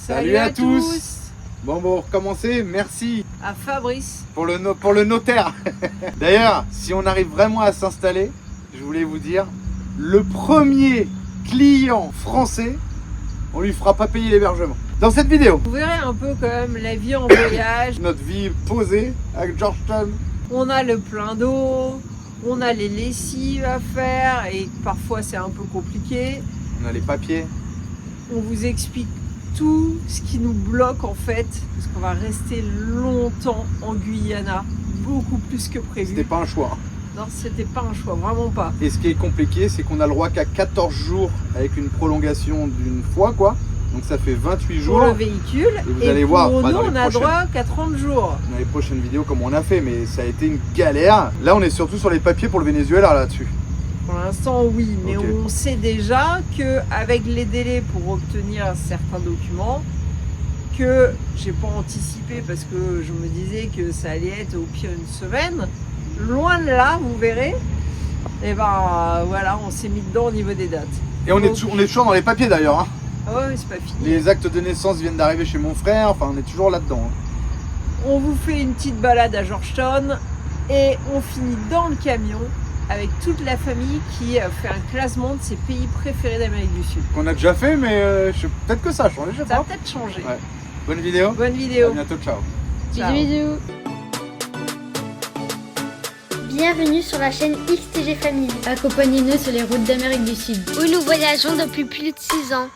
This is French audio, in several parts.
Salut à tous. Bon, pour recommencer, merci à Fabrice pour le notaire. D'ailleurs, si on arrive vraiment à s'installer, je voulais vous dire, le premier client français, on lui fera pas payer l'hébergement. Dans cette vidéo, vous verrez un peu quand même la vie en voyage. notre vie posée avec Georgetown. On a le plein d'eau, on a les lessives à faire et parfois c'est un peu compliqué. On a les papiers. On vous explique tout ce qui nous bloque en fait, parce qu'on va rester longtemps en Guyana, beaucoup plus que prévu. C'était pas un choix. Non, c'était pas un choix, vraiment pas. Et ce qui est compliqué, c'est qu'on a le droit qu'à 14 jours avec une prolongation d'une fois, quoi. Donc ça fait 28 jours. Pour le véhicule, et vous allez voir, pour nous, dans les on a prochaines- droit qu'à 30 jours. Dans les prochaines vidéos, comme on a fait, mais ça a été une galère. Là, on est surtout sur les papiers pour le Venezuela, là-dessus. Pour l'instant, oui, mais Ok. on sait déjà qu'avec les délais pour obtenir certains documents, que j'ai pas anticipé parce que je me disais que ça allait être au pire une semaine, loin de là, vous verrez, et ben voilà, on s'est mis dedans au niveau des dates. Et on est Donc- toujours dans les papiers, d'ailleurs. Hein. Ah ouais, c'est pas fini. Les actes de naissance viennent d'arriver chez mon frère. Enfin, on est toujours là-dedans. Hein. On vous fait une petite balade à Georgetown et on finit dans le camion avec toute la famille qui fait un classement de ses pays préférés d'Amérique du Sud. Qu'on a déjà fait, mais peut-être que ça a changé, je sais Ça a pas. peut-être changé. Ouais. Bonne vidéo. Bonne À vidéo. bientôt, ciao. Ciao. Bisous. Bienvenue sur la chaîne XTG Family. Accompagnez-nous sur les routes d'Amérique du Sud. Où nous voyageons depuis plus de 6 ans.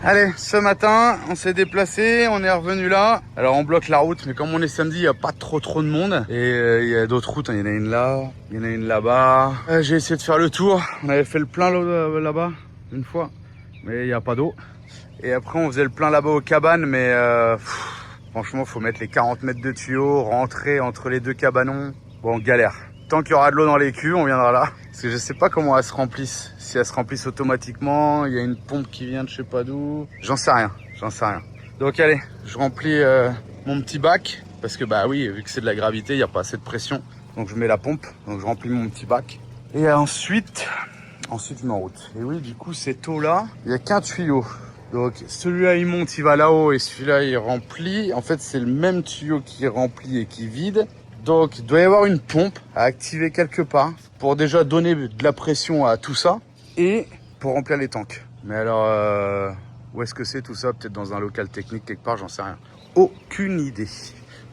Allez, ce matin, on s'est déplacé, on est revenu là. Alors, on bloque la route, mais comme on est samedi, il n'y a pas trop de monde. Et il y a d'autres routes, hein. Il y en a une là, il y en a une là-bas. J'ai essayé de faire le tour. On avait fait le plein là-bas, une fois, mais il n'y a pas d'eau. Et après, on faisait le plein là-bas aux cabanes, mais franchement, faut mettre les 40 mètres de tuyaux, rentrer entre les deux cabanons. Bon, galère. Tant qu'il y aura de l'eau dans les culs, on viendra là. Parce que je sais pas comment elles se remplissent. Si elles se remplissent automatiquement, il y a une pompe qui vient de je sais pas d'où. J'en sais rien. Donc allez, je remplis mon petit bac. Parce que bah oui, vu que c'est de la gravité, il n'y a pas assez de pression. Donc je mets la pompe, donc je remplis mon petit bac. Et ensuite je mets en route. Et oui, du coup, cette eau-là, il n'y a qu'un tuyau. Donc celui-là, il monte, il va là-haut et celui-là, il remplit. En fait, c'est le même tuyau qui remplit et qui vide. Donc, il doit y avoir une pompe à activer quelque part pour déjà donner de la pression à tout ça et pour remplir les tanks. Mais alors, où est-ce que c'est tout ça? Peut-être dans un local technique quelque part, j'en sais rien. Aucune idée.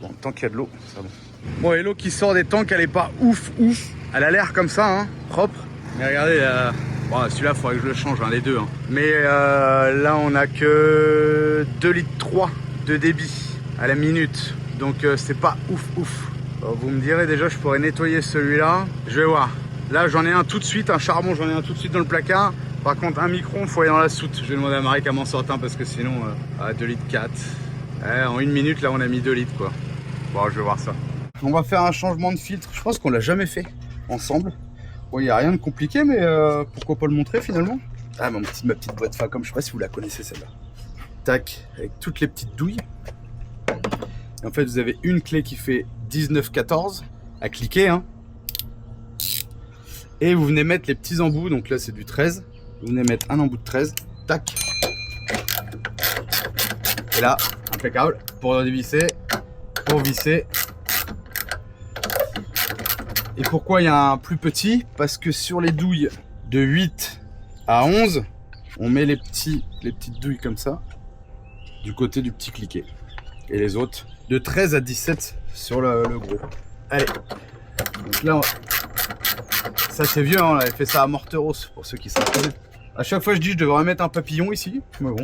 Bon, tant qu'il y a de l'eau, c'est bon. Bon, et l'eau qui sort des tanks, elle est pas ouf. Elle a l'air comme ça, hein, propre. Mais regardez, bon, celui-là, il faudrait que je le change, hein, les deux. Hein. Mais là, on a que 2,3 litres de débit à la minute. Donc, c'est pas ouf. Vous me direz déjà, je pourrais nettoyer celui-là. Je vais voir. Là, j'en ai un tout de suite, un charbon, j'en ai un tout de suite dans le placard. Par contre, un micron, il faut aller dans la soute. Je vais demander à Marie qu'elle m'en sorte un parce que sinon, 2,4 litres. En une minute, là, on a mis 2 litres, quoi. Bon, je vais voir ça. On va faire un changement de filtre. Je pense qu'on l'a jamais fait ensemble. Bon, il n'y a rien de compliqué, mais pourquoi pas le montrer finalement? Ah, ma petite boîte Facom, je sais pas si vous la connaissez celle-là. Tac, avec toutes les petites douilles. Et en fait, vous avez une clé qui fait 19-14 à cliquer, hein. Et vous venez mettre les petits embouts, donc là c'est du 13. Vous venez mettre un embout de 13, tac. Et là, impeccable, pour dévisser, pour visser. Et pourquoi il y a un plus petit? Parce que sur les douilles de 8 à 11, on met les petites douilles comme ça, du côté du petit cliquet. Et les autres, de 13 à 17 sur le gros. Allez, donc là, ça c'est vieux, hein, on avait fait ça à Morteros, pour ceux qui savent. À chaque fois je dis je devrais mettre un papillon ici, mais bon,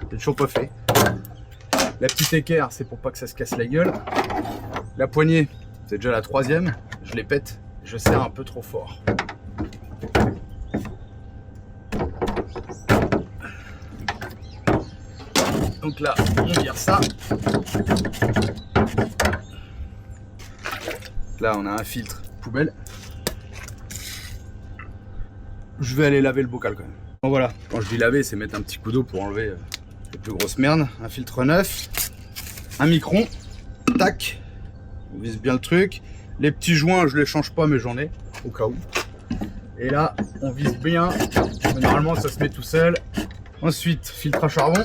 c'est toujours pas fait. La petite équerre, c'est pour pas que ça se casse la gueule. La poignée, c'est déjà la 3e, je les pète, je serre un peu trop fort. Donc là, on vire ça. Là, on a un filtre poubelle. Je vais aller laver le bocal quand même. Bon voilà, quand je dis laver, c'est mettre un petit coup d'eau pour enlever les plus grosses merdes. Un filtre neuf, un micron, tac, on vise bien le truc. Les petits joints, je les change pas, mais j'en ai au cas où. Et là, on vise bien. Normalement, ça se met tout seul. Ensuite, filtre à charbon.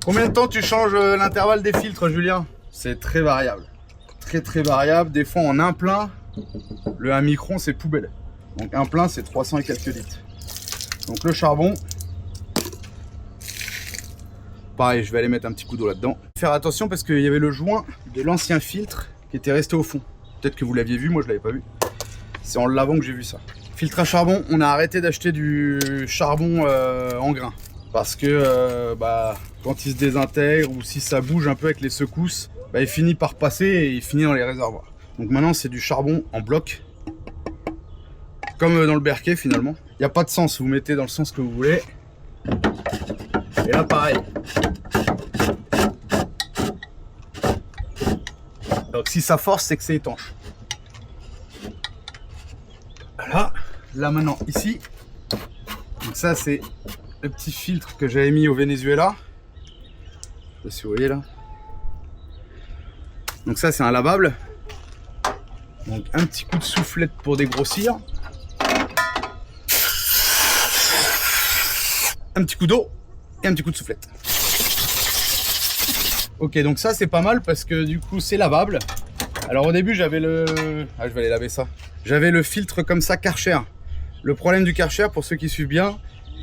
Combien de temps tu changes l'intervalle des filtres, Julien? C'est très variable. Très variable. Des fois, en un plein, le 1 micron, c'est poubelle. Donc, un plein, c'est 300 et quelques litres. Donc, le charbon. Pareil, je vais aller mettre un petit coup d'eau là-dedans. Faire attention parce qu'il y avait le joint de l'ancien filtre qui était resté au fond. Peut-être que vous l'aviez vu, moi je l'avais pas vu. C'est en le lavant que j'ai vu ça. Filtre à charbon, on a arrêté d'acheter du charbon en grain. Parce que quand il se désintègre ou si ça bouge un peu avec les secousses, il finit par passer et il finit dans les réservoirs. Donc maintenant c'est du charbon en bloc. Comme dans le Berquet finalement. Il n'y a pas de sens, vous mettez dans le sens que vous voulez. Et là pareil. Donc si ça force, c'est que c'est étanche. Voilà. Là maintenant ici. Donc ça c'est le petit filtre que j'avais mis au Venezuela. Je sais pas si vous voyez là. Donc ça c'est un lavable. Donc un petit coup de soufflette pour dégrossir. Un petit coup d'eau et un petit coup de soufflette. Ok, donc ça c'est pas mal parce que du coup c'est lavable. Alors au début j'avais le... Ah, je vais aller laver ça. J'avais le filtre comme ça Karcher. Le problème du Karcher, pour ceux qui suivent bien,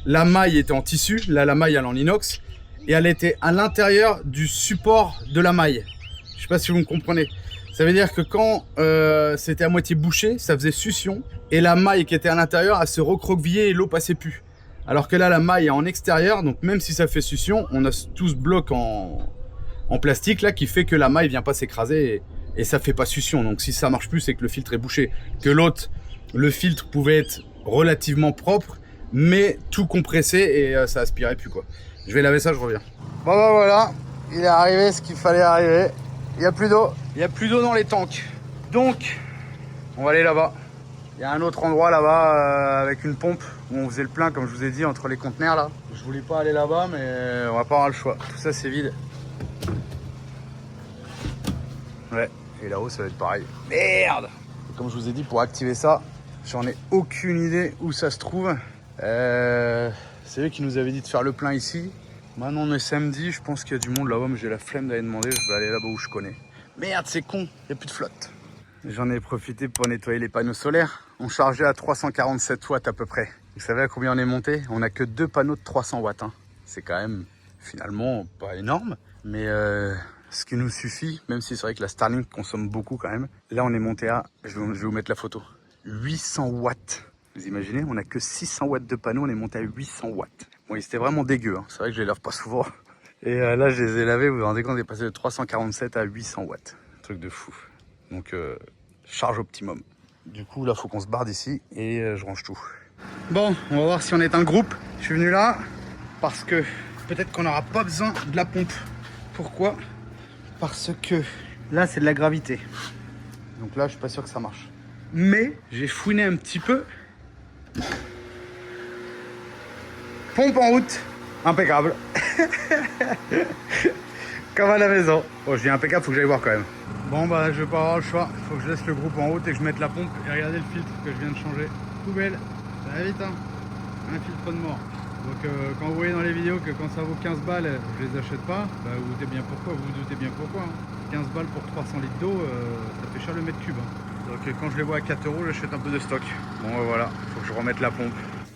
la maille était en tissu, là la maille elle est en inox, et elle était à l'intérieur du support de la maille. Je sais pas si vous me comprenez. Ça veut dire que quand c'était à moitié bouché, ça faisait succion, et la maille qui était à l'intérieur, elle se recroquevillait et l'eau passait plus. Alors que là la maille est en extérieur, donc même si ça fait succion, on a tout ce bloc en plastique là qui fait que la maille vient pas s'écraser et ça fait pas succion. Donc si ça marche plus, c'est que le filtre est bouché. Que l'autre, le filtre pouvait être relativement propre, mais tout compressé et ça aspirait plus quoi. Je vais laver ça, je reviens. Bon voilà, il est arrivé ce qu'il fallait arriver. Il n'y a plus d'eau. Il n'y a plus d'eau dans les tanks. Donc, on va aller là-bas. Il y a un autre endroit là-bas avec une pompe où on faisait le plein, comme je vous ai dit, entre les conteneurs là. Je voulais pas aller là-bas, mais on va pas avoir le choix. Tout ça, c'est vide. Ouais, et là-haut, ça va être pareil. Merde! Et comme je vous ai dit, pour activer ça, j'en ai aucune idée où ça se trouve. C'est eux qui nous avaient dit de faire le plein ici. Maintenant, on est samedi, je pense qu'il y a du monde là-bas, mais j'ai la flemme d'aller demander. Je vais aller là-bas où je connais. Merde, c'est con, il n'y a plus de flotte. J'en ai profité pour nettoyer les panneaux solaires. On chargeait à 347 watts à peu près. Vous savez à combien on est monté? On n'a que 2 panneaux de 300 watts. Hein. C'est quand même finalement pas énorme, mais ce qui nous suffit, même si c'est vrai que la Starlink consomme beaucoup quand même. Là, on est monté à, je vais vous mettre la photo, 800 watts. Vous imaginez, on n'a que 600 watts de panneaux, on est monté à 800 watts. Bon, ils étaient vraiment dégueux, hein. C'est vrai que je les lave pas souvent. Et là, je les ai lavés, vous vous rendez compte, on est passé de 347 à 800 watts. Truc de fou. Donc, charge optimum. Du coup, là, faut qu'on se barre d'ici et je range tout. Bon, on va voir si on est un groupe. Je suis venu là parce que peut-être qu'on n'aura pas besoin de la pompe. Pourquoi? Parce que là, c'est de la gravité. Donc là, je suis pas sûr que ça marche. Mais j'ai fouiné un petit peu. Pompe en route, impeccable. Comme à la maison. Bon, je dis impeccable, faut que j'aille voir quand même. Bon, bah, je vais pas avoir le choix. Faut que je laisse le groupe en route et que je mette la pompe. Et regardez le filtre que je viens de changer. Poubelle, ça va vite, hein. Un filtre de mort. Donc, quand vous voyez dans les vidéos que quand ça vaut 15 balles, je les achète pas, bah, vous vous doutez bien pourquoi. Vous vous doutez bien pourquoi. Hein. 15 balles pour 300 litres d'eau, ça fait cher le mètre cube. Hein. Donc, quand je les vois à 4 euros, j'achète un peu de stock. Bon, voilà, faut que je remette la pompe.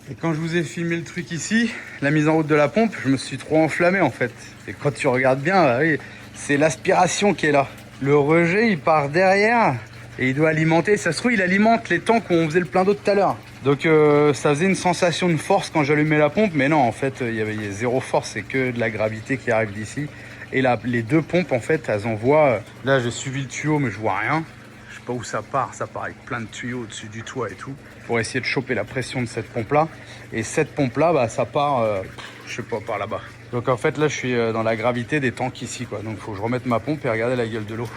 Et quand je vous ai filmé le truc ici, la mise en route de la pompe, je me suis trop enflammé en fait. Et quand tu regardes bien, bah oui, c'est l'aspiration qui est là. Le rejet, il part derrière et il doit alimenter. Ça se trouve, il alimente les tanks où on faisait le plein d'eau tout à l'heure. Donc ça faisait une sensation de force quand j'allumais la pompe. Mais non, en fait, il y avait zéro force. C'est que de la gravité qui arrive d'ici. Et là, les deux pompes, en fait, elles envoient... Là, j'ai suivi le tuyau, mais je vois rien. Je sais pas où ça part. Ça part avec plein de tuyaux au-dessus du toit et tout. Pour essayer de choper la pression de cette pompe-là. Et cette pompe-là, bah, ça part... je sais pas, par là-bas. Donc en fait là je suis dans la gravité des tanks ici quoi. Donc faut que je remette ma pompe et regarder la gueule de l'eau.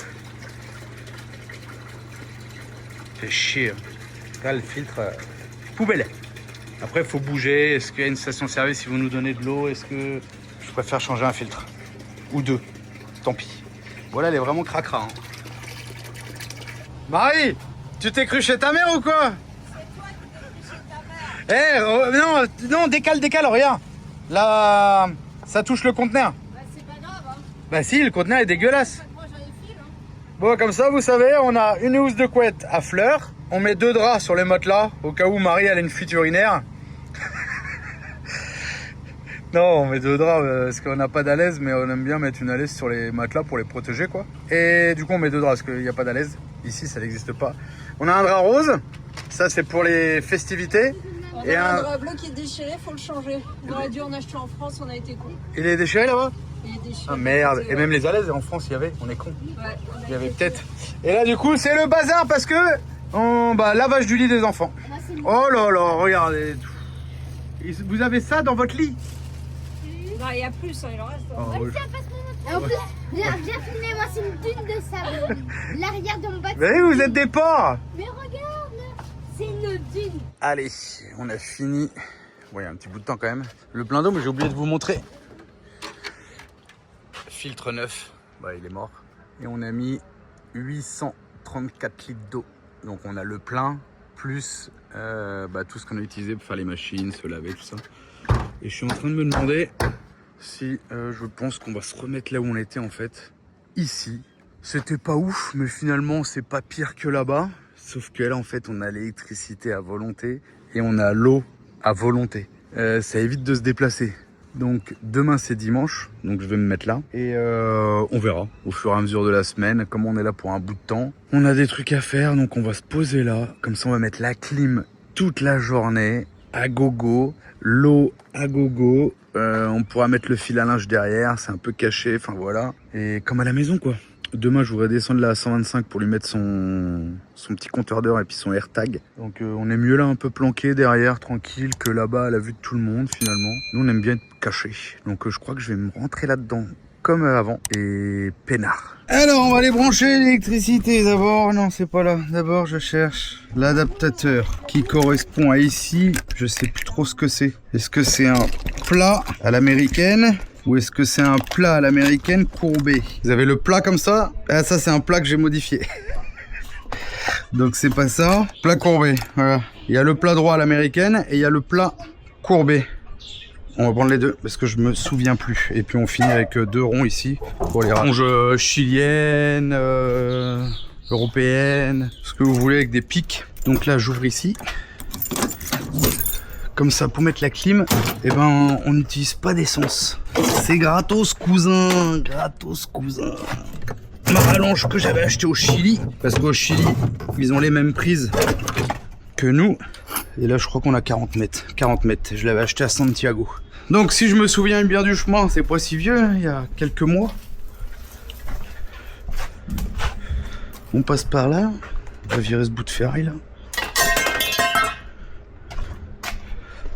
C'est chier. Là le filtre, poubelle. Après faut bouger, est-ce qu'il y a une station-service si vous nous donnez de l'eau? Est-ce que je préfère changer un filtre? Ou deux, tant pis. Voilà, elle est vraiment cracra. Hein. Marie, tu t'es cru chez ta mère ou quoi? Eh, non, décale, regarde. Là, ça touche le conteneur. Bah, c'est pas grave, hein. Bah si, le conteneur est dégueulasse. Moi, j'en ai fil, hein. Bon, comme ça, vous savez, on a une housse de couette à fleurs. On met 2 draps sur les matelas, au cas où Marie, elle a une fuite urinaire. Non, on met 2 draps parce qu'on n'a pas d'alaise, mais on aime bien mettre une alaise sur les matelas pour les protéger, quoi. Et du coup, on met 2 draps parce qu'il n'y a pas d'alaise. Ici, ça n'existe pas. On a un drap rose. Ça, c'est pour les festivités. On Et a un un drap bleu qui est déchiré, faut le changer. On aurait dû en acheter en France, on a été cons. Il est déchiré là-bas? Il est déchiré. Ah merde. Et même les alaises, en France, il y avait. On est cons. Ouais, on a Il y avait été peut-être. Et là, du coup, c'est le bazar parce que lavage du lit des enfants. Oh là là, regardez. Vous avez ça dans votre lit? Non, il y a plus, hein, il en reste. Hein. Oh, ouais. Et en plus, viens filmer, moi c'est une dune de sable. L'arrière de mon bâtiment. Mais vous êtes des porcs. Mais regarde, c'est une dune. Allez, on a fini. Bon, il y a un petit bout de temps quand même. Le plein d'eau, mais j'ai oublié de vous montrer. Filtre neuf, bah il est mort. Et on a mis 834 litres d'eau. Donc on a le plein, plus tout ce qu'on a utilisé pour faire les machines, se laver, tout ça. Et je suis en train de me demander si je pense qu'on va se remettre là où on était en fait. Ici. C'était pas ouf, mais finalement c'est pas pire que là-bas. Sauf que là en fait on a l'électricité à volonté et on a l'eau à volonté. Ça évite de se déplacer. Donc demain c'est dimanche, donc je vais me mettre là. Et on verra au fur et à mesure de la semaine. Comme on est là pour un bout de temps, on a des trucs à faire, donc on va se poser là. Comme ça on va mettre la clim toute la journée, à gogo. L'eau à gogo, on pourra mettre le fil à linge derrière, c'est un peu caché, enfin voilà. Et comme à la maison quoi. Demain je voudrais descendre là à 125 pour lui mettre son petit compteur d'heure et puis son AirTag. Donc on est mieux là un peu planqué derrière, tranquille, que là-bas à la vue de tout le monde finalement. Nous on aime bien être caché. Donc je crois que je vais me rentrer là-dedans comme avant et peinard. Alors on va aller brancher l'électricité d'abord. Non c'est pas là. D'abord je cherche l'adaptateur qui correspond à ici. Je sais plus trop ce que c'est. Est-ce que c'est un plat à l'américaine ou est-ce que c'est un plat à l'américaine courbé? Vous avez le plat comme ça. Ah ça c'est un plat que j'ai modifié. Donc c'est pas ça. Plat courbé. Voilà. Il y a le plat droit à l'américaine et il y a le plat courbé. On va prendre les deux parce que je me souviens plus. Et puis on finit avec 2 ronds ici pour les rallonges chiliennes, européennes, ce que vous voulez avec des pics. Donc là j'ouvre ici. Comme ça pour mettre la clim, et on n'utilise pas d'essence. C'est gratos cousin, gratos cousin. Ma rallonge que j'avais acheté au Chili, parce qu'au Chili ils ont les mêmes prises que nous. Et là je crois qu'on a 40 mètres. 40 mètres, je l'avais acheté à Santiago. Donc si je me souviens bien du chemin, c'est pas si vieux, hein, il y a quelques mois. On passe par là, on va virer ce bout de ferraille là.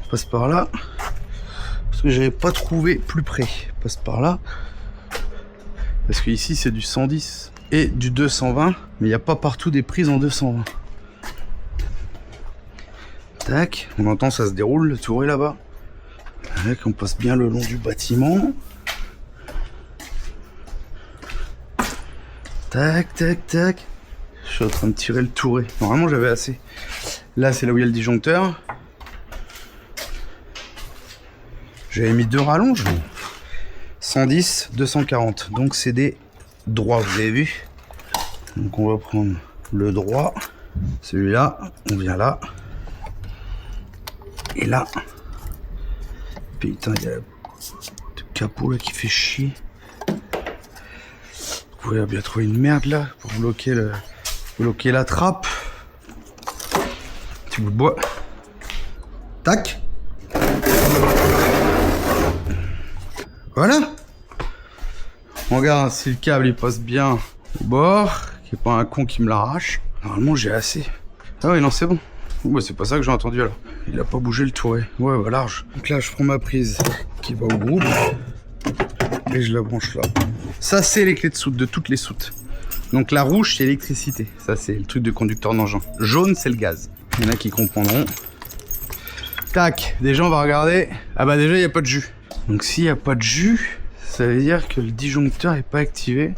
On passe par là, parce que j'avais pas trouvé plus près. On passe par là, parce que ici c'est du 110 et du 220, mais il n'y a pas partout des prises en 220. Tac, on entend ça se déroule, le tour est là-bas. Tac, on passe bien le long du bâtiment. Tac, tac, tac. Je suis en train de tirer le touret. Normalement j'avais assez. Là c'est là où il y a le disjoncteur. J'avais mis 2 rallonges. 110, 240. Donc c'est des droits, vous avez vu. Donc on va prendre le droit. Celui-là, on vient là. Et là. Putain, il y a le capot là qui fait chier. Vous pouvez bien trouver une merde là pour bloquer la trappe. Petit bout de bois. Tac. Voilà. On regarde si le câble il passe bien au bord, qu'il n'y ait pas un con qui me l'arrache. Normalement j'ai assez. Ah oui non c'est bon. Bah, c'est pas ça que j'ai entendu alors. Il a pas bougé le touret. Ouais bah large. Donc là je prends ma prise qui va au groupe. Et je la branche là. Ça, c'est les clés de soute, de toutes les soutes. Donc la rouge, c'est l'électricité. Ça, c'est le truc de conducteur d'engin. Jaune, c'est le gaz. Il y en a qui comprendront. Tac, déjà on va regarder. Ah bah déjà, il n'y a pas de jus. Donc s'il n'y a pas de jus, ça veut dire que le disjoncteur n'est pas activé.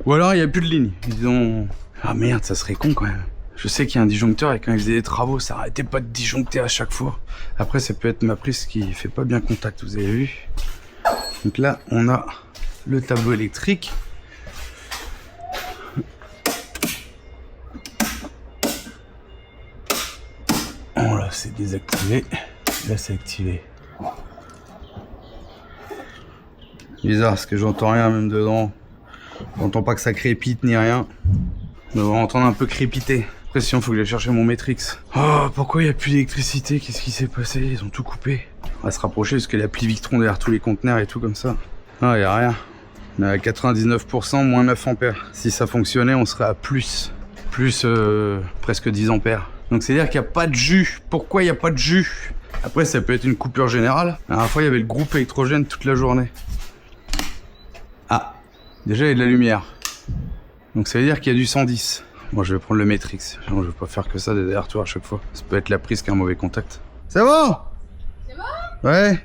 Ou alors il n'y a plus de ligne. Ils ont... Ah merde, ça serait con quand même. Je sais qu'il y a un disjoncteur et quand ils faisaient des travaux, ça arrêtait pas de disjoncter à chaque fois. Après, ça peut être ma prise qui fait pas bien contact, vous avez vu. Donc là, on a le tableau électrique. Oh là, c'est désactivé. Là, c'est activé. Bizarre, parce que j'entends rien même dedans. J'entends pas que ça crépite ni rien. On va entendre un peu crépiter. Après, sinon, faut que j'aille chercher mon Matrix. Oh, pourquoi il n'y a plus d'électricité? Qu'est-ce qui s'est passé? Ils ont tout coupé. On va se rapprocher parce qu'il y a l'appli Victron derrière tous les conteneurs et tout comme ça. Ah, il n'y a rien. On est à 99%, moins 9 ampères. Si ça fonctionnait, on serait à plus presque 10 ampères. Donc, c'est-à-dire qu'il n'y a pas de jus. Pourquoi il n'y a pas de jus? Après, ça peut être une coupure générale. La dernière fois, il y avait le groupe électrogène toute la journée. Ah, déjà, il y a de la lumière. Donc, ça veut dire qu'il y a du 110. Moi, je vais prendre le Matrix. Je vais pas faire que ça des allers-retours à chaque fois. Ça peut être la prise qui a un mauvais contact. C'est bon? C'est bon? Ouais.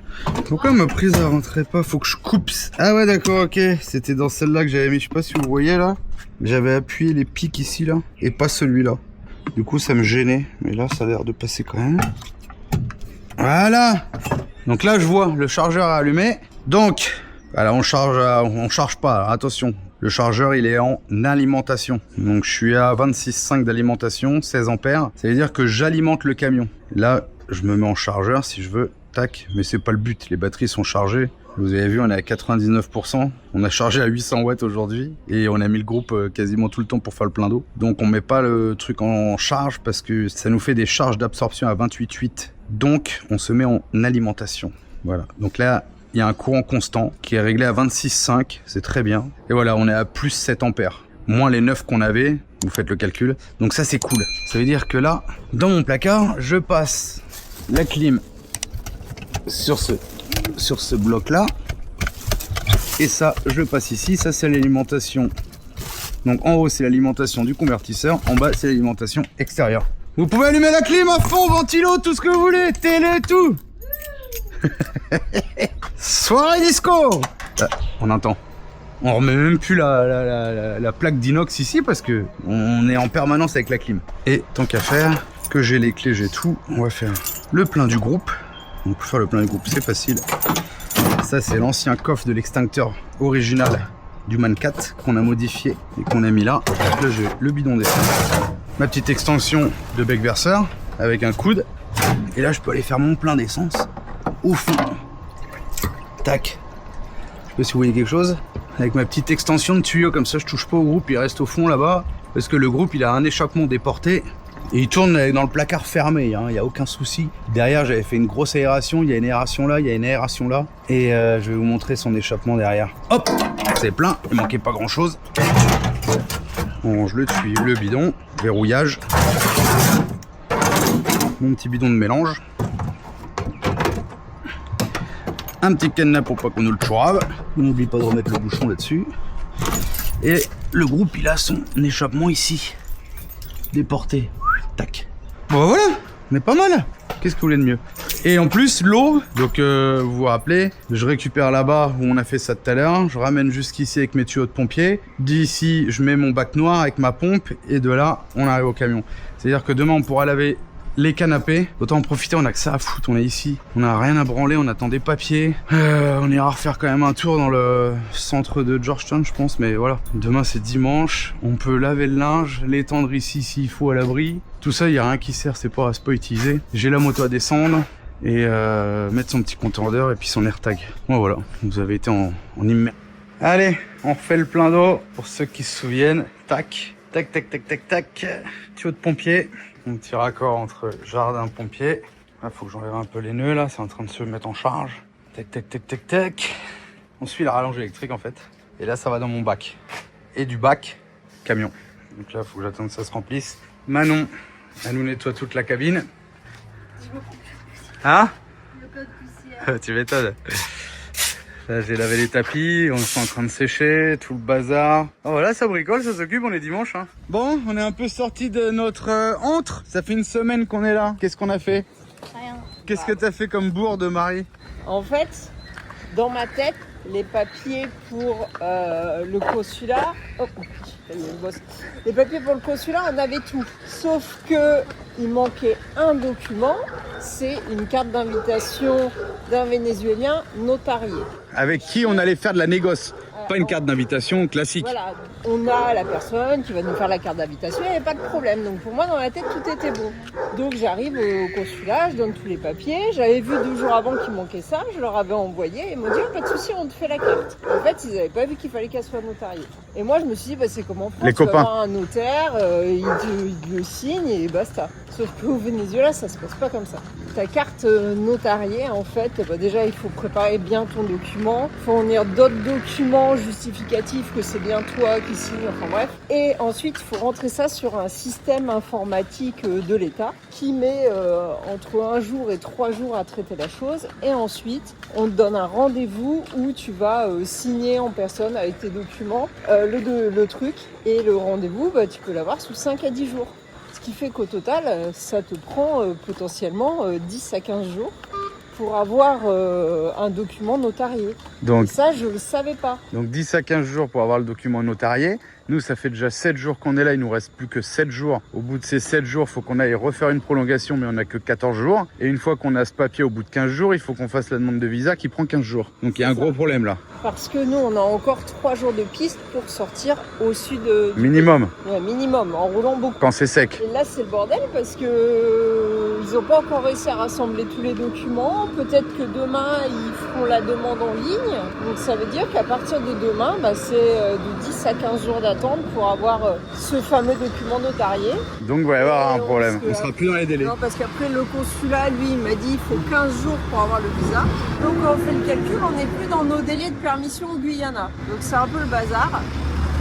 Pourquoi ma prise elle rentrait pas? Faut que je coupe. Ah ouais, d'accord, ok. C'était dans celle-là que j'avais mis. Je sais pas si vous voyez là. J'avais appuyé les pics ici là. Et pas celui-là. Du coup, ça me gênait. Mais là, ça a l'air de passer quand même. Voilà. Donc là, je vois le chargeur est allumé. Donc, voilà, on charge pas. Alors, attention. Le chargeur, il est en alimentation. Donc, je suis à 26,5 d'alimentation, 16 ampères. Ça veut dire que j'alimente le camion. Là, je me mets en chargeur si je veux. Tac. Mais c'est pas le but. Les batteries sont chargées. Vous avez vu, on est à 99%. On a chargé à 800 watts aujourd'hui. Et on a mis le groupe quasiment tout le temps pour faire le plein d'eau. Donc, on met pas le truc en charge parce que ça nous fait des charges d'absorption à 28,8. Donc, on se met en alimentation. Voilà. Donc là, il y a un courant constant qui est réglé à 26,5, c'est très bien. Et voilà, on est à plus 7 ampères. Moins les 9 qu'on avait, vous faites le calcul. Donc ça, c'est cool. Ça veut dire que là, dans mon placard, je passe la clim sur ce bloc-là. Et ça, je le passe ici. Ça, c'est l'alimentation. Donc en haut, c'est l'alimentation du convertisseur. En bas, c'est l'alimentation extérieure. Vous pouvez allumer la clim à fond, ventilo, tout ce que vous voulez, télé, tout. Soirée disco. On entend. On remet même plus la plaque d'inox ici parce que on est en permanence avec la clim. Et tant qu'à faire, que j'ai les clés, j'ai tout, on va faire le plein du groupe. Donc pour faire le plein du groupe, c'est facile. Ça, c'est l'ancien coffre de l'extincteur original du Man 4 qu'on a modifié et qu'on a mis là. Là, j'ai le bidon d'essence, ma petite extension de bec verseur avec un coude. Et là, je peux aller faire mon plein d'essence au fond. Tac. Je sais pas si vous voyez quelque chose. Avec ma petite extension de tuyau, comme ça je touche pas au groupe, il reste au fond là-bas. Parce que le groupe, il a un échappement déporté. Et il tourne dans le placard fermé, hein, il n'y a aucun souci. Derrière, j'avais fait une grosse aération, il y a une aération là, il y a une aération là. Et je vais vous montrer son échappement derrière. Hop, c'est plein, il manquait pas grand-chose. On range le tuyau, le bidon, verrouillage. Mon petit bidon de mélange. Un petit cadenas pour pas qu'on nous le chourave. On n'oublie pas de remettre le bouchon là-dessus. Et le groupe, il a son échappement ici. Déporté. Tac. Bon voilà, on est pas mal. Qu'est-ce que vous voulez de mieux? Et en plus, l'eau, donc vous vous rappelez, je récupère là-bas où on a fait ça tout à l'heure. Je ramène jusqu'ici avec mes tuyaux de pompier. D'ici, je mets mon bac noir avec ma pompe. Et de là, on arrive au camion. C'est-à-dire que demain, on pourra laver les canapés. Autant en profiter, on a que ça à foutre. On est ici, on a rien à branler, on attend des papiers. On ira refaire quand même un tour dans le centre de Georgetown, je pense. Mais voilà, demain c'est dimanche. On peut laver le linge, l'étendre ici s'il faut à l'abri. Tout ça, il n'y a rien qui sert, c'est pas utiliser. J'ai la moto à descendre et mettre son petit compteur d'heure et puis son AirTag. Bon voilà, vous avez été en immersion. Allez, on refait le plein d'eau pour ceux qui se souviennent. Tac, tac, tac, tac, tac, tac. Tuyau de pompier. Un petit raccord entre jardin et pompier. Là, faut que j'enlève un peu les nœuds là, c'est en train de se mettre en charge. Tac, tac, tac, tac, tac. On suit la rallonge électrique en fait. Et là, ça va dans mon bac. Et du bac, camion. Donc là, faut que j'attende que ça se remplisse. Manon, elle nous nettoie toute la cabine. Hein? Tu m'étonnes. Là, j'ai lavé les tapis, on est en train de sécher, tout le bazar. Oh, voilà, ça bricole, ça s'occupe, on est dimanche. Hein. Bon, on est un peu sorti de notre antre. Ça fait une semaine qu'on est là. Qu'est-ce qu'on a fait? Rien. Qu'est-ce que t'as fait comme bourde, Marie? En fait, dans ma tête, les papiers pour le consulat... Oh, il y a une bosse. Les papiers pour le consulat, on avait tout. Sauf que il manquait un document, c'est une carte d'invitation d'un Vénézuélien notarié. Avec qui on allait faire de la négoce. Pas une carte d'invitation classique. Voilà, on a la personne qui va nous faire la carte d'invitation, il n'y avait pas de problème. Donc pour moi, dans la tête, tout était bon. Donc j'arrive au consulat, je donne tous les papiers. J'avais vu 2 jours avant qu'il manquait ça, je leur avais envoyé et ils m'ont dit oh, pas de souci, on te fait la carte. En fait, ils n'avaient pas vu qu'il fallait qu'elle soit notariée. Et moi, je me suis dit, bah, c'est comme en France, Les tu vas copains. voir un notaire, il te le signe et basta. Sauf qu'au Venezuela, ça se passe pas comme ça. Ta carte notariée, en fait, bah, déjà, il faut préparer bien ton document. Il faut fournir d'autres documents justificatifs que c'est bien toi qui signe, enfin bref. Et ensuite, il faut rentrer ça sur un système informatique de l'État qui met entre 1 jour et 3 jours à traiter la chose. Et ensuite, on te donne un rendez-vous où tu vas signer en personne avec tes documents le truc. Et le rendez-vous, bah, tu peux l'avoir sous 5 à 10 jours. Ce qui fait qu'au total, ça te prend potentiellement 10 à 15 jours pour avoir un document notarié. Donc, Et ça, je ne le savais pas. donc 10 à 15 jours pour avoir le document notarié. Nous, ça fait déjà 7 jours qu'on est là, il nous reste plus que 7 jours. Au bout de ces 7 jours, il faut qu'on aille refaire une prolongation, mais on n'a que 14 jours. Et une fois qu'on a ce papier au bout de 15 jours, il faut qu'on fasse la demande de visa qui prend 15 jours. Donc il y a un gros problème là. Parce que nous, on a encore 3 jours de piste pour sortir au sud du Minimum, pays. Ouais, minimum, en roulant beaucoup. quand c'est sec. Et là, c'est le bordel parce que ils n'ont pas encore réussi à rassembler tous les documents. Peut-être que demain, ils feront la demande en ligne. Donc ça veut dire qu'à partir de demain, bah, c'est de 10 à 15 jours d'attente pour avoir ce fameux document notarié. Donc il va y avoir un Et problème. parce que- On sera plus dans les délais. Non, parce qu'après le consulat, lui, il m'a dit il faut 15 jours pour avoir le visa. Donc quand on fait le calcul, on n'est plus dans nos délais de permission au Guyana. Donc c'est un peu le bazar.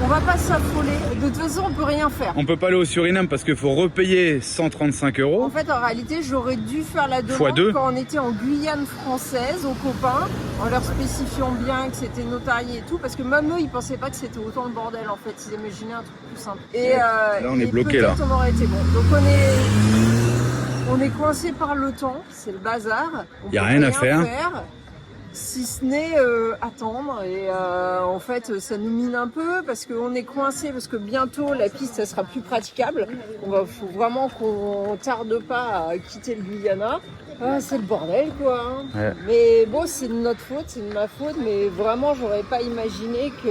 On va pas s'affoler. De toute façon, on peut rien faire. On peut pas aller au Suriname parce qu'il faut repayer 135 En euros. fait, en réalité, j'aurais dû faire la Fois demande deux. quand on était en Guyane française, aux copains, en leur spécifiant bien que c'était notarié et tout, parce que même eux, ils pensaient pas que c'était autant le bordel, en fait. Ils imaginaient un truc plus simple. Et, Là, on est bloqué, là. peut-être on aurait été bon. Donc on est coincé par le temps, c'est le bazar. On Y a peut rien à faire. Si ce n'est attendre et en fait ça nous mine un peu parce qu'on est coincé parce que bientôt la piste ça sera plus praticable. Faut vraiment qu'on tarde pas à quitter le Guyana. Ah, c'est le bordel quoi. Hein. Ouais. Mais bon, c'est de notre faute, c'est de ma faute, mais vraiment j'aurais pas imaginé que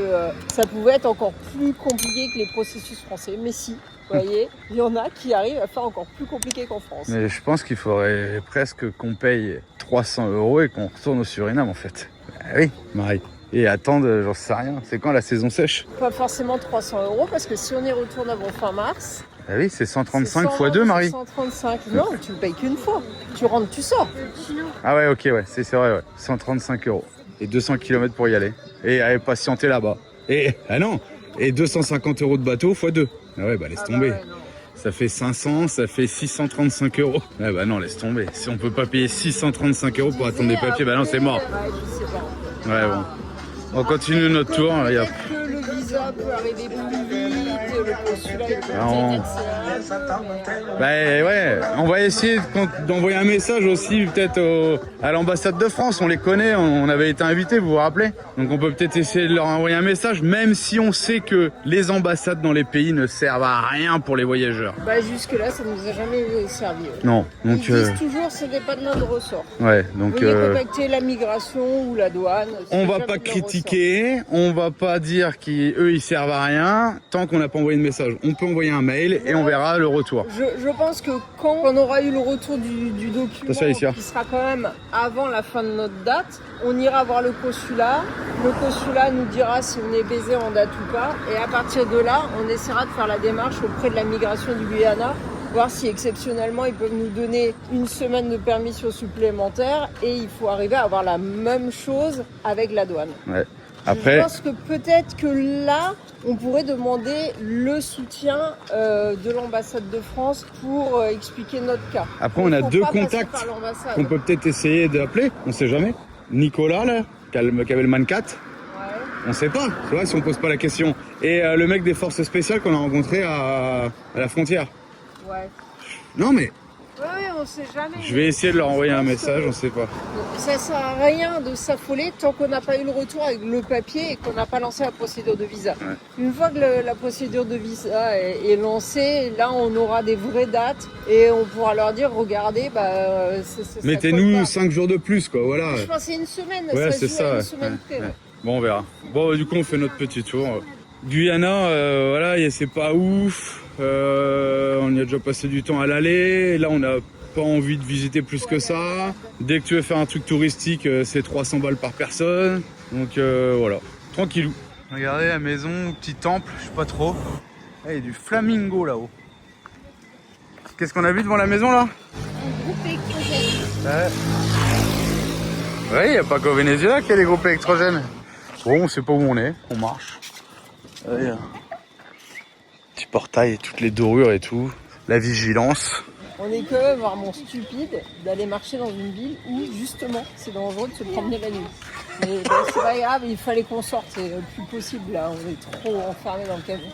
ça pouvait être encore plus compliqué que les processus français. Mais si, vous voyez, il y en a qui arrivent à faire encore plus compliqué qu'en France. Mais je pense qu'il faudrait presque qu'on paye 300 euros et qu'on retourne au Suriname en fait. Ah oui, Marie. Et attendre, j'en sais rien. C'est quand la saison sèche? Pas forcément 300 euros parce que si on y retourne avant fin mars, Ah oui, c'est 135 c'est fois 2, Marie. 135. Non, tu le payes qu'une fois. Tu rentres, tu sors. Ah ouais, ok, ouais, c'est vrai, ouais. 135 euros. Et 200 km pour y aller. Et aller patienter là-bas. Et, ah non, et 250 euros de bateau fois 2. Ah ouais, bah laisse tomber. ouais, non. Ça fait 500, ça fait 635 euros. Ouais, bah non, laisse tomber. Si on peut pas payer 635 euros pour attendre des papiers, bah non, c'est mort. Ouais, je sais pas. Ouais, bon. On continue notre tour. Il y a... Peut-être que le visa peut arriver plus vite, le consulat il peut Ah, on- peut-être accélérer un peu, mais- Bah ouais, on va essayer d'envoyer un message aussi peut-être à l'ambassade de France. On les connaît, on avait été invités, vous vous rappelez? Donc on peut peut-être essayer de leur envoyer un message, même si on sait que les ambassades dans les pays ne servent à rien pour les voyageurs. Bah jusque-là, ça nous a jamais servi. Non, donc Ils disent toujours ce n'est pas de notre ressort. ouais, donc Veuillez contacter la migration ou la douane. on c'est va jamais pas de leur critiquer, on va pas dire qu'eux ils servent à rien tant qu'on n'a pas envoyé de message. On peut envoyer un mail et on verra le retour. Je pense que quand on aura eu le retour du document, Attention, Alicia. qui sera quand même avant la fin de notre date, on ira voir le consulat. Le consulat nous dira si on est baisé en date ou pas. Et à partir de là, on essaiera de faire la démarche auprès de la migration du Guyana, voir si exceptionnellement ils peuvent nous donner une semaine de permission supplémentaire. Et il faut arriver à avoir la même chose avec la douane. Ouais. Je Après, pense que peut-être que là, on pourrait demander le soutien de l'ambassade de France pour expliquer notre cas. Après, on a Il faut deux pas passer contacts par l'ambassade. qu'on peut peut-être essayer d'appeler, on sait jamais. Nicolas là, qui avait le Man 4. On sait pas, tu vois, si on pose pas la question. Et le mec des forces spéciales qu'on a rencontré à la frontière. Ouais. Non mais, Ouais, on sait jamais. je vais essayer de leur envoyer un message, on sait pas. Ça sert à rien de s'affoler tant qu'on n'a pas eu le retour avec le papier et qu'on n'a pas lancé la procédure de visa. Ouais. Une fois que la procédure de visa est lancée, là on aura des vraies dates et on pourra leur dire regardez, Mettez-nous 5 jours de plus, quoi, voilà. Je pense que c'est une semaine, Ouais, ça c'est joue ça. à une Ouais. semaine près. Ouais. Ouais. Bon, on verra. Bon, du coup, on fait notre petit tour. Guyana, voilà, c'est pas ouf. On y a déjà passé du temps à l'aller. Là, on n'a pas envie de visiter plus que ça. Dès que tu veux faire un truc touristique, c'est 300 balles par personne. Donc voilà, tranquillou. Regardez la maison, petit temple, je sais pas trop. Ah, il y a du flamingo là-haut. Qu'est-ce qu'on a vu devant la maison là? Ouais, il n'y a pas qu'au Venezuela qu'il y a des groupes électrogènes. Bon, on sait pas où on est, on marche. Petit portail, toutes les dorures et tout. La vigilance. On est quand même vraiment stupide d'aller marcher dans une ville où justement c'est dangereux de se promener la nuit. Mais c'est pas grave, il fallait qu'on sorte, c'est le plus possible là, on est trop enfermés dans le camion.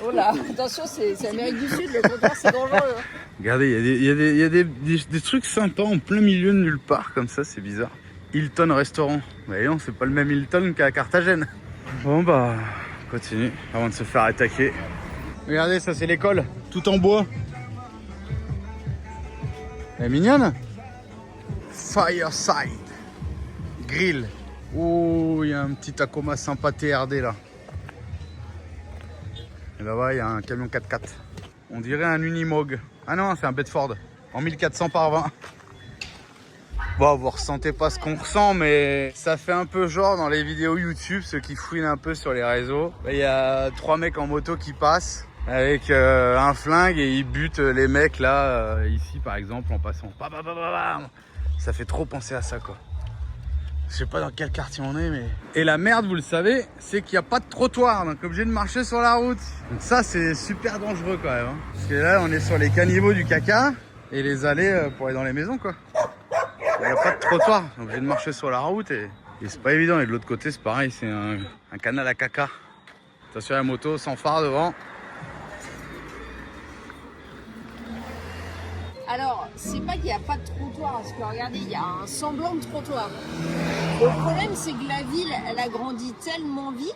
Oh là, attention, c'est Amérique du Sud, le comptoir c'est dangereux. Regardez, il y a des trucs sympas en plein milieu de nulle part, comme ça, c'est bizarre. Hilton restaurant. Mais non, c'est pas le même Hilton qu'à Carthagène. Bon bah, on continue avant de se faire attaquer. Regardez, ça c'est l'école, tout en bois. Elle est mignonne. Fireside. Grill. Oh, il y a un petit Tacoma sympa TRD là. Et là-bas, il y a un camion 4x4. On dirait un Unimog. Ah non, c'est un Bedford. En 1400 par 20. Bon, vous ressentez pas ce qu'on ressent, mais ça fait un peu genre dans les vidéos YouTube, ceux qui fouinent un peu sur les réseaux. Il y a 3 mecs en moto qui passent avec un flingue et ils butent les mecs là, ici par exemple, en passant. Ça fait trop penser à ça, quoi. Je sais pas dans quel quartier on est, mais... Et la merde, vous le savez, c'est qu'il n'y a pas de trottoir, donc obligé de marcher sur la route. Donc ça, c'est super dangereux quand même. Hein. Parce que là, on est sur les caniveaux du caca et les allées pour aller dans les maisons, quoi. Il n'y a pas de trottoir, donc obligé de marcher sur la route et c'est pas évident. Et de l'autre côté, c'est pareil, c'est un canal à caca. Attention à la moto, sans phare devant. Alors, c'est pas qu'il n'y a pas de trottoir, parce que regardez, il y a un semblant de trottoir. Le problème, c'est que la ville, elle a grandi tellement vite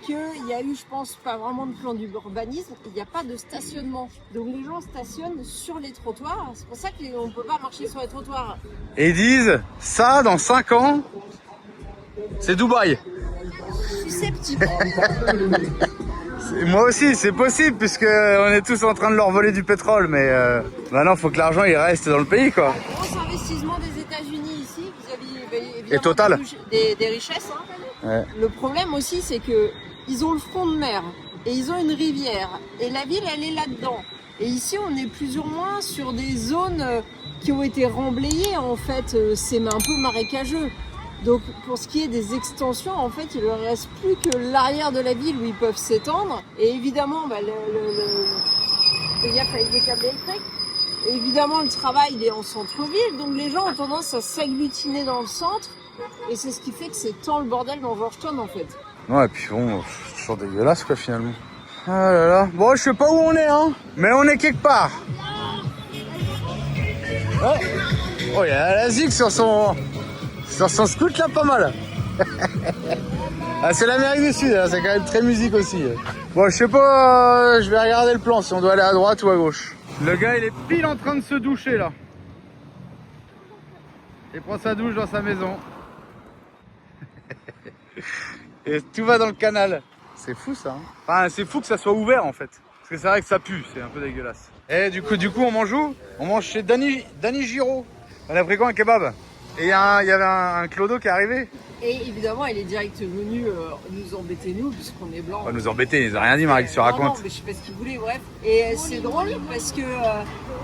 qu'il y a eu, je pense, pas vraiment de plan d'urbanisme, il n'y a pas de stationnement. Donc les gens stationnent sur les trottoirs, c'est pour ça qu'on ne peut pas marcher sur les trottoirs. Et ils disent, ça, dans 5 ans, c'est Dubaï. Je suis sceptique. Moi aussi, c'est possible, puisque on est tous en train de leur voler du pétrole, mais maintenant, il faut que l'argent il reste dans le pays, quoi. Gros investissement des États-Unis ici, vis-à-vis évidemment Et Total. des richesses. Hein. Ouais. Le problème aussi, c'est que ils ont le front de mer et ils ont une rivière et la ville, elle est là-dedans. Et ici, on est plus ou moins sur des zones qui ont été remblayées. En fait, c'est un peu marécageux. Donc, pour ce qui est des extensions, en fait, il ne leur reste plus que l'arrière de la ville où ils peuvent s'étendre. Et évidemment, il y a avec les câbles électriques. Et évidemment, le travail, il est en centre-ville. Donc, les gens ont tendance à s'agglutiner dans le centre. Et c'est ce qui fait que c'est tant le bordel dans Georgetown, en fait. Ouais, et puis bon, c'est toujours dégueulasse, quoi, finalement. Ah là là. Bon, je sais pas où on est, hein, mais on est quelque part. Ouais. Oh, il y a la zig sur son scoot, là, pas mal. Ah, c'est l'Amérique du Sud, hein, c'est quand même très musique aussi. Bon, je sais pas, je vais regarder le plan, si on doit aller à droite ou à gauche. Le gars, il est pile en train de se doucher, là. Il prend sa douche dans sa maison. Et tout va dans le canal. C'est fou, ça. Hein. Enfin, c'est fou que ça soit ouvert, en fait. Parce que c'est vrai que ça pue, c'est un peu dégueulasse. Et du coup, on mange où? On mange chez Danny Giraud. On a pris quoi, un kebab? Et il y avait un clodo qui est arrivé. Et évidemment, il est direct venu nous embêter, nous, puisqu'on est blancs. On va nous embêter, ils ont rien dit, Marie, qui se raconte. Non, mais je sais pas ce qu'il voulait, bref. Et c'est drôle parce que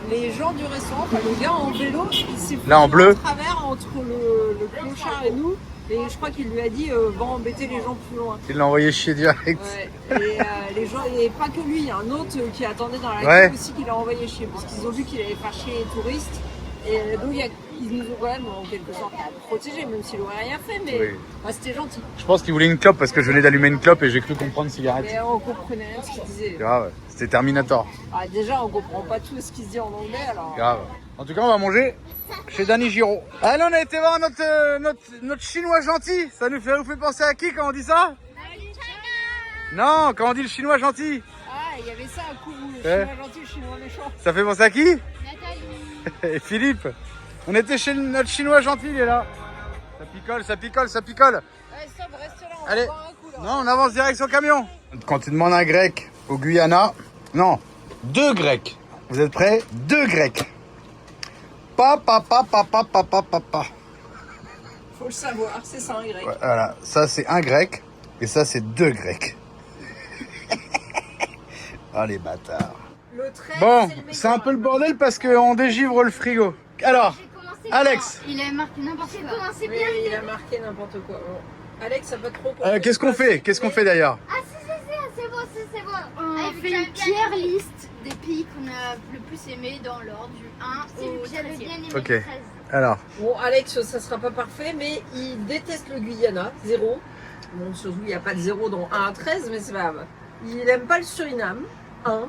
les gens du restaurant, enfin, le gars en vélo, il s'est Là, en bleu. à travers entre le clochard et nous. Et je crois qu'il lui a dit, va embêter les gens plus loin. Il l'a envoyé chier direct. Ouais. Et les gens, et pas que lui, il y a un autre qui attendait dans la Ouais. queue aussi qui l'a envoyé chier. Parce qu'ils ont vu qu'il allait faire chier les touristes. Et donc ils nous ont quand même en quelque sorte protégés, même s'ils n'auraient rien fait, mais Oui. bah, c'était gentil. Je pense qu'il voulait une clope parce que je venais d'allumer une clope et j'ai cru comprendre cigarette. Mais on comprenait rien de ce qu'ils disaient. Grave, c'était Terminator. Ah, déjà, on comprend pas tout ce qui se dit en anglais, alors. Grave. En tout cas, on va manger chez Danny Giraud. Allez, on a été voir notre chinois gentil. Ça nous fait penser à qui quand on dit ça? Non, quand on dit le chinois gentil. Ah, il y avait ça un coup, le Ouais. chinois gentil, le chinois méchant. Ça fait penser à qui? Et Philippe. On était chez notre chinois gentil, il est là. Ça picole, ça picole, ça picole. Ouais, stop, reste là, on Allez. va boire un coup, là. Non, on avance direction camion. Quand tu demandes un grec au Guyana, non, 2 grecs. Vous êtes prêts? 2 grecs. Papa. Faut le savoir, c'est ça, un grec. Ouais, voilà, ça c'est un grec et ça c'est 2 grecs. Oh les bâtards. Le trait, Bon, c'est le c'est un meilleur. peu le bordel parce qu'on dégivre le frigo. Alors, Alex, Il a marqué n'importe quoi. J'ai commencé Oui, bien. il a marqué n'importe quoi. Bon. Alex, ça va trop compris. qu'est-ce qu'on fait? Qu'est-ce qu'on fait d'ailleurs? Ah, c'est bon, c'est bon. On Allez, fait j'avais une bien tiers aimé. liste des pays qu'on a le plus aimé dans l'ordre du 1 au J'avais 13e. bien aimé Ok. le 13. Alors, Bon, Alex, ça sera pas parfait, mais il déteste le Guyana, 0. Bon, surtout, il n'y a pas de 0 dans 1 à 13, mais c'est pas grave. Il aime pas le Suriname, 1.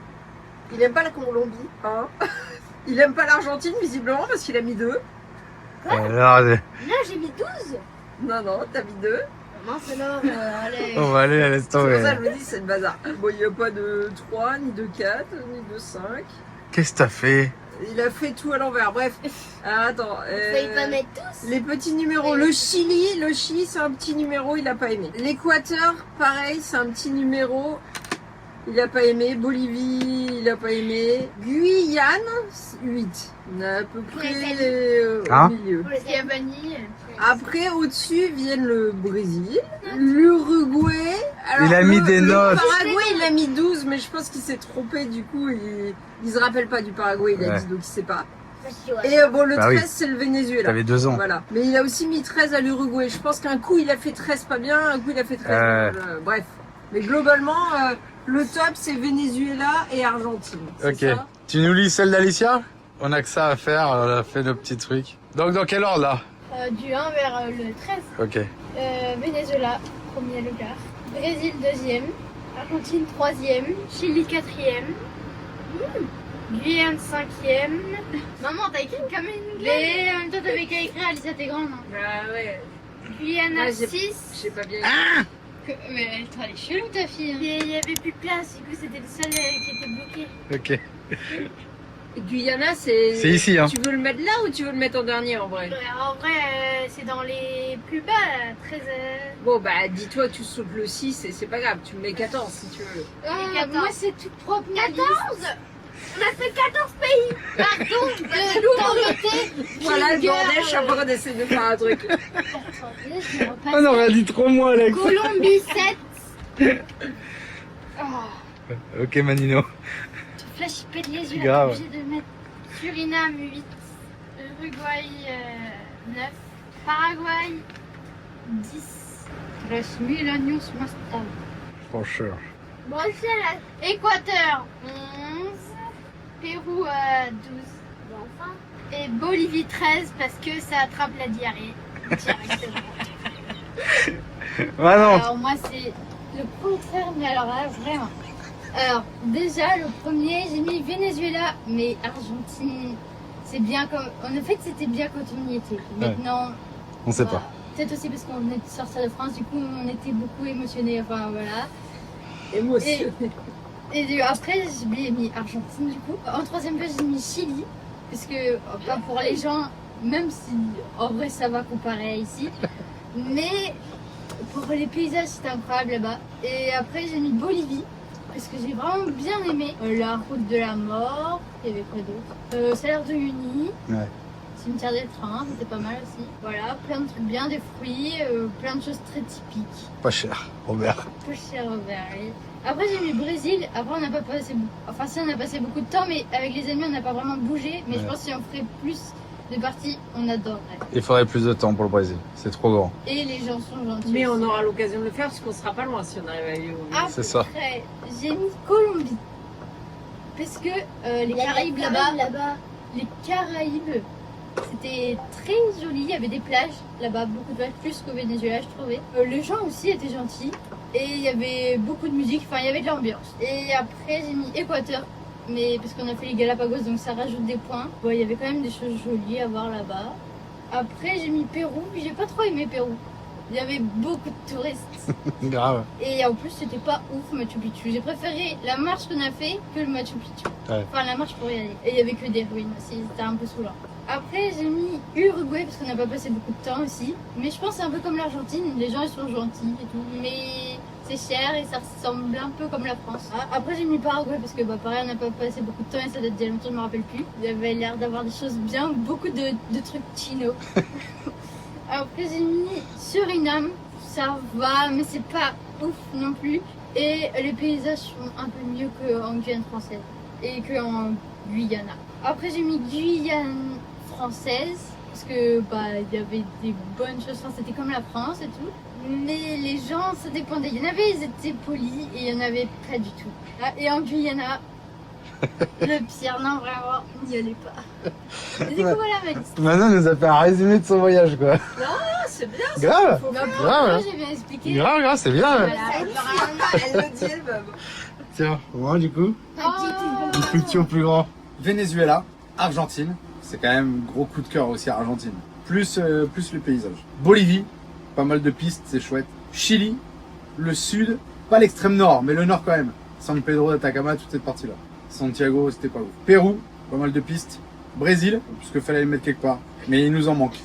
Il aime pas la Colombie, 1. Il aime pas l'Argentine, visiblement, parce qu'il a mis 2. alors Là, j'ai mis 12. Non, non, t'as mis 2. Mince alors, allez. on va aller, laisse C'est pour ça tomber. que je me dis, c'est le bazar. Bon, il n'y a pas de 3, ni de 4, ni de 5. Qu'est-ce que t'as fait? Il a fait tout à l'envers. Bref, alors, attends. Fallait pas mettre tous. Les petits numéros. Le Chili, c'est un petit numéro, il a pas aimé. L'Équateur, pareil, c'est un petit numéro, il a pas aimé. Bolivie, il a pas aimé. Guyane, 8. On a à peu près Hein au milieu. Pour les vanille. Après, au-dessus, viennent le Brésil, l'Uruguay. Alors, Il a mis des le notes. Paraguay, il a mis 12, mais je pense qu'il s'est trompé, du coup, il se rappelle pas du Paraguay, il a Ouais. dit, donc il sait pas. Et Et bon, le Bah 13, oui. c'est le Venezuela. T'avais 2 ans. Voilà. Mais il a aussi mis 13 à l'Uruguay. Je pense qu'un coup, il a fait 13 pas bien, un coup, il a fait 13. Bref. Mais globalement, le top, c'est Venezuela et Argentine. C'est Ok. ça. Tu nous lis celle d'Alicia? On a que ça à faire, on a fait nos petits trucs. Donc dans quel ordre là? Du 1 vers le 13. Ok. Venezuela, premier lugar. Brésil, deuxième. Argentine, troisième. Chili, quatrième. Guyane, cinquième. maman, t'as écrit comme une Mais en même temps, t'avais qu'à écrire Alicia, t'es grande. Hein. Ah ouais. Guyane, Ouais, j'ai- 6. J'ai pas bien. Mais toi, elle est chelou, ta fille. hein. Il y avait plus de place, du coup, c'était le seul qui était bloqué. Ok. Guyana, c'est. C'est ici, hein. Tu veux le mettre là ou tu veux le mettre en dernier en vrai? En vrai, c'est dans les plus bas, là, 13. Bon, bah dis-toi, tu sautes le 6 et c'est pas grave, tu me mets 14 si tu veux. Moi, c'est toute propre. 14. On a fait 14 pays. Pardon, de Voilà le bordel, je suis en train d'essayer de faire un truc. On aurait dit trop moi Alex. Colombie, 7. Ok Manino. Flash, il pète les yeux. Grave. Obligé de mettre Suriname 8, Uruguay 9, Paraguay 10, Los Milanos Mastal. Francheur. Bon, c'est là. Équateur 11, Pérou 12 Bon, enfin. et Bolivie 13 parce que ça attrape la diarrhée. Directement. Ah non. Alors moi c'est le contraire, mais alors là vraiment. Alors déjà le premier j'ai mis Venezuela, mais Argentine c'est bien comme. En fait c'était bien quand on y était. Maintenant On sait voilà. pas. Peut-être aussi parce qu'on venait de sortir de France, du coup on était beaucoup émotionnés. Enfin voilà. Et moi aussi. Après j'ai mis Argentine du coup. En troisième place j'ai mis Chili, parce que pas pour les gens, même si en vrai ça va comparer à ici, mais pour les paysages c'était incroyable là-bas. Et après j'ai mis Bolivie, parce que j'ai vraiment bien aimé. La route de la mort, il y avait quoi d'autre, Salaire de Uni, Ouais. Cimetière des trains, c'était pas mal aussi. Voilà, plein de trucs bien, des fruits, plein de choses très typiques. Pas cher, Robert. Peu cher Robert, oui. Après j'ai mis Brésil, après on n'a pas passé, enfin si on a passé beaucoup de temps, mais avec les amis on n'a pas vraiment bougé, mais je pense que si on ferait plus de parties, on adorerait. Il faudrait plus de temps pour le Brésil. C'est trop grand. Et les gens sont gentils. Mais on aussi. aura l'occasion de le faire parce qu'on sera pas loin si on arrive à aller au. C'est ça. Après, j'ai mis Colombie. Parce que les Caraïbes là-bas, les Caraïbes, C'était très joli, il y avait des plages là-bas, beaucoup de plages, plus qu'au Venezuela je trouvais. Les gens aussi étaient gentils et il y avait beaucoup de musique, enfin il y avait de l'ambiance. Et après j'ai mis Équateur, mais parce qu'on a fait les Galapagos donc ça rajoute des points. Bon, il y avait quand même des choses jolies à voir là-bas. Après j'ai mis Pérou, puis j'ai pas trop aimé Pérou. Il y avait beaucoup de touristes. Grave. Et en plus, c'était pas ouf Machu Picchu. J'ai préféré la marche qu'on a fait que le Machu Picchu. Ouais. Enfin, la marche pour y aller. Et il y avait que des ruines aussi, c'était un peu saoulant. Après, j'ai mis Uruguay parce qu'on n'a pas passé beaucoup de temps aussi. Mais je pense que c'est un peu comme l'Argentine. Les gens, ils sont gentils et tout. Mais c'est cher et ça ressemble un peu comme la France. Après, j'ai mis Paraguay parce que, pareil, on n'a pas passé beaucoup de temps et ça date d'il y a longtemps, je me rappelle plus. Il y avait l'air d'avoir des choses bien, beaucoup de trucs chino. Après j'ai mis Suriname, ça va mais c'est pas ouf non plus. Et les paysages sont un peu mieux qu'en Guyane française et qu'en Guyana. Après j'ai mis Guyane française parce que il y avait des bonnes choses, enfin, c'était comme la France et tout. Mais les gens ça dépendait, il y en avait ils étaient polis et il y en avait pas du tout. Et en Guyana, le pire, non vraiment, n'y allez pas. Et du coup voilà ma liste. Manon nous a fait un résumé de son voyage, quoi. Non, c'est bien. Grave. Faut Donc, faire. Grave. moi j'ai bien expliqué. Grave, c'est bien. Voilà. Elle le dit elle-même. Tiens, moi du coup, Oh. du plus petit au plus grand. Venezuela, Argentine. C'est quand même gros coup de cœur aussi Argentine. Plus le paysage. Bolivie, pas mal de pistes, c'est chouette. Chili, le sud, pas l'extrême nord, mais le nord quand même. San Pedro d'Atacama, toute cette partie-là. Santiago, c'était pas ouf. Pérou, pas mal de pistes. Brésil, puisque fallait les mettre quelque part. Mais il nous en manque.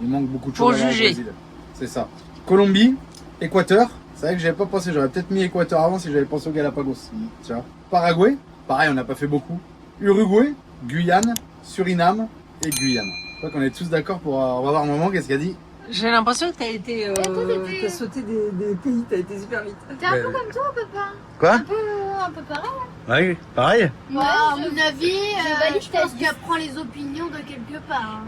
Il manque beaucoup de Pour choses à voir au juger. Brésil. C'est ça. Colombie, Équateur. C'est vrai que j'avais pas pensé. J'aurais peut-être mis Équateur avant si j'avais pensé au Galapagos. Tu vois. Paraguay, pareil, on n'a pas fait beaucoup. Uruguay, Guyane, Suriname et Guyane. Je crois qu'on est tous d'accord pour. On va voir un moment. Qu'est-ce qu'elle dit? J'ai l'impression que t'as été. t'étais- T'as sauté des pays, t'as été super vite. T'es un peu comme toi, papa. Quoi? Un peu pareil. Ouais, pareil. Moi, à mon avis, je valide je ta pense liste. qu'elle prend les opinions de quelque part.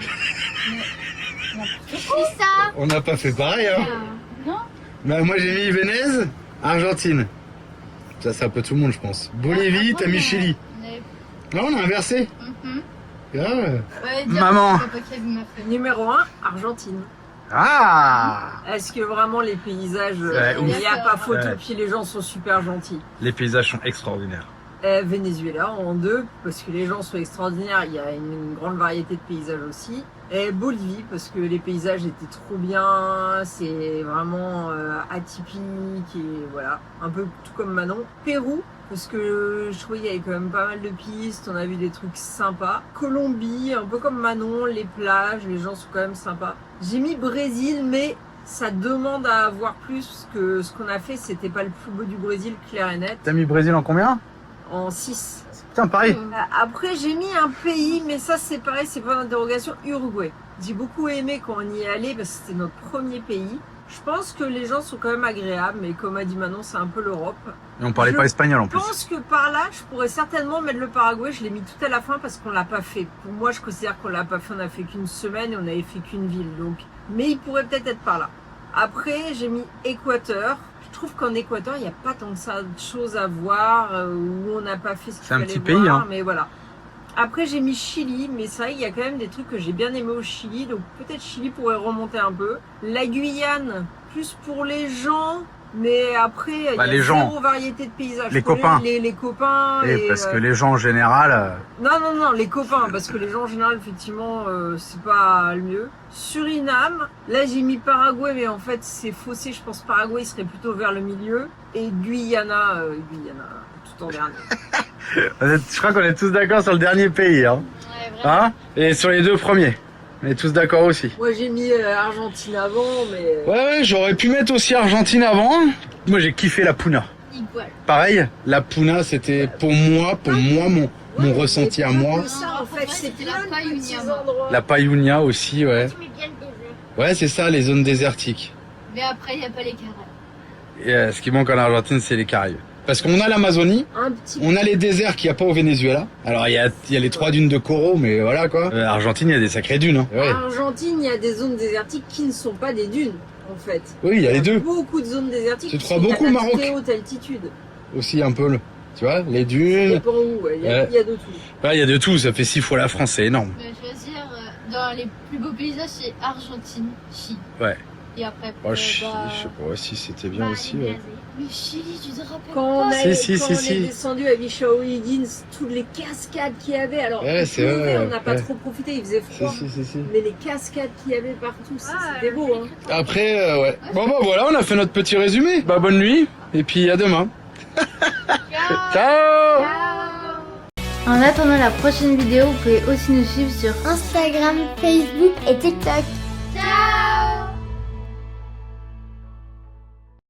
C'est ça. On n'a pas fait pareil, hein. Non. Bah, moi j'ai mis Venise, Argentine. Ça c'est un peu tout le monde, je pense. Bolivie, t'as mis Chili. Non, on a inversé. Grave. Maman. Numéro 1, Argentine. Ah. Est-ce que vraiment les paysages, Ouais, il n'y a ouf. pas photo, Ouais. puis les gens sont super gentils. Les paysages sont extraordinaires. Venezuela en 2, parce que les gens sont extraordinaires, il y a une grande variété de paysages aussi. Et Bolivie, parce que les paysages étaient trop bien, c'est vraiment atypique, et voilà, un peu tout comme Manon. Pérou, parce que je trouvais qu'il y avait quand même pas mal de pistes, on a vu des trucs sympas. Colombie, un peu comme Manon, les plages, les gens sont quand même sympas. J'ai mis Brésil, mais ça demande à avoir plus, parce que ce qu'on a fait, c'était pas le plus beau du Brésil, clair et net, T'as mis Brésil en combien? en 6. Putain, pareil. Après, j'ai mis un pays, mais ça, c'est pareil, c'est pas d'interrogation, Uruguay. J'ai beaucoup aimé quand on y est allé, parce que c'était notre premier pays. Je pense que les gens sont quand même agréables, mais comme a dit Manon, c'est un peu l'Europe. Et on parlait pas espagnol en Je plus. pense que par là, je pourrais certainement mettre le Paraguay. Je l'ai mis tout à la fin parce qu'on l'a pas fait. Pour moi, je considère qu'on l'a pas fait. On a fait qu'une semaine et on avait fait qu'une ville. Donc, mais il pourrait peut-être être par là. Après, j'ai mis Équateur. Je trouve qu'en Équateur, il n'y a pas tant que ça de choses à voir où on n'a pas fait ce qu'il C'est un fallait petit voir, pays, hein. mais voilà. Après, j'ai mis Chili, mais c'est vrai qu'il y a quand même des trucs que j'ai bien aimé au Chili, donc peut-être Chili pourrait remonter un peu. La Guyane, plus pour les gens, mais après, il y a les zéro gens. variété de paysages. Les Pour copains. Les copains. Et parce que les gens en général. Non, les copains, parce que les gens en général, effectivement, c'est pas le mieux. Suriname, là j'ai mis Paraguay, mais en fait c'est faussé, je pense Paraguay serait plutôt vers le milieu. Et Guyana, tout en dernier. Je crois qu'on est tous d'accord sur le dernier pays, hein. Ouais, vraiment. Hein? Et sur les deux premiers. On est tous d'accord aussi. Moi j'ai mis Argentine avant, mais... Ouais, j'aurais pu mettre aussi Argentine avant. Moi j'ai kiffé la Puna. Igual. Pareil, la Puna c'était pour moi mon ressenti à moi. Ça, en fait, c'est c'était la plein de petits Payunia. endroits. La Payunia aussi, ouais. Tu mets bien le désert. Ouais, c'est ça, les zones désertiques. Mais après, il n'y a pas les Caraïbes. Et, ce qui manque en Argentine, c'est les Caraïbes. Parce qu'on a l'Amazonie, Un petit on a les déserts qu'il n'y a pas au Venezuela. Alors il y a les 3 dunes de coraux, mais voilà quoi. Argentine, il y a des sacrées dunes. Hein. Ouais. En Argentine, il y a des zones désertiques qui ne sont pas des dunes, en fait. Oui, il y a les deux. Beaucoup de zones désertiques. Tu parce crois qu'il y a beaucoup au la Maroc très haute altitude. Aussi un peu, tu vois, les Ça dunes. dépend où, ouais. Il y a de tout. Ouais, il y a de tout, ça fait 6 fois la France, c'est énorme. Je vais choisir dans les plus beaux paysages, c'est Argentine, Chili. Ouais. Et après, Oh, Chili, je sais pas si c'était bien aussi. Ouais. Mais Chili, tu te rappelles Quand on, pas a, Si, quand si, on si. est descendu à Vichy Higgins, toutes les cascades qu'il y avait, alors Ouais, il c'est pleuvait, vrai, on n'a pas ouais. trop profité, il faisait froid. Si. Mais les cascades qu'il y avait partout, c'était beau. Hein. Après, ouais. Bon, bah voilà, on a fait notre petit résumé. Bah, bonne nuit, et puis à demain. Ciao. En attendant la prochaine vidéo, vous pouvez aussi nous suivre sur Instagram, Facebook et TikTok.